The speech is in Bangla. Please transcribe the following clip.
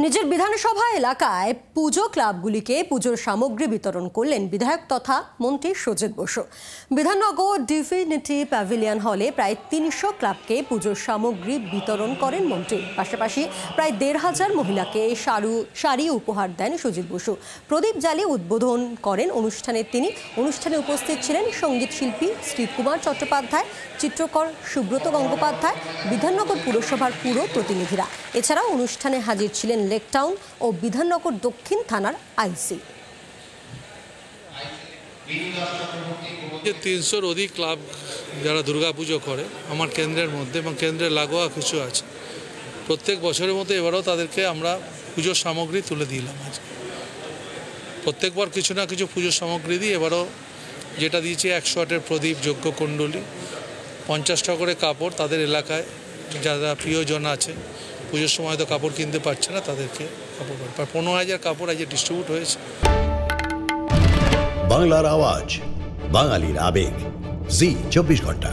নিজের বিধানসভা এলাকায় পুজো ক্লাবগুলিকে পুজোর সামগ্রী বিতরণ করলেন বিধায়ক তথা মন্ত্রী সুজিত বসু। বিধাননগর ডিভিনিটি প্যাভিলিয়ন হলে প্রায় ৩০০ ক্লাবকে পুজোর সামগ্রী বিতরণ করেন মন্ত্রী। পাশাপাশি প্রায় ১৫০০ মহিলাকে শাড়ি উপহার দেন সুজিত বসু। প্রদীপ জ্বালিয়ে উদ্বোধন করেন তিনি। অনুষ্ঠানে উপস্থিত ছিলেন সঙ্গীত শিল্পী শ্রীকুমার চট্টোপাধ্যায়, চিত্রকর সুব্রত গঙ্গোপাধ্যায়, বিধাননগর পুরসভার পুর প্রতিনিধিরা। এছাড়াও অনুষ্ঠানে হাজির ছিলেন লেকটাউন ও বিধাননগর দক্ষিণ থানার আইসি। ৩০০-র অধিক ক্লাব যারা দুর্গাপুজো করে আমার কেন্দ্রের মধ্যে এবং কেন্দ্রের লাগোয়া কিছু আছে, প্রত্যেক বছরের মতো এবারও তাদেরকে আমরা পুজোর সামগ্রী তুলে দিলাম। প্রত্যেকবার কিছু না কিছু পুজোর সামগ্রী দিই। এবারও যেটা দিয়েছি ১০০ ওয়াটের প্রদীপ, যজ্ঞকুণ্ডলী, ৫০ টাকা করে কাপড়। তাদের এলাকায় যারা প্রিয়জন আছে, পুজোর সময় তো কাপড় কিনতে পারছে না, তাদেরকে কাপড় ১৫,০০০ কাপড় আজ ডিস্ট্রিবিউট হয়েছে। বাংলার আওয়াজ, বাঙালির আবেগ, জি ২৪ ঘন্টা।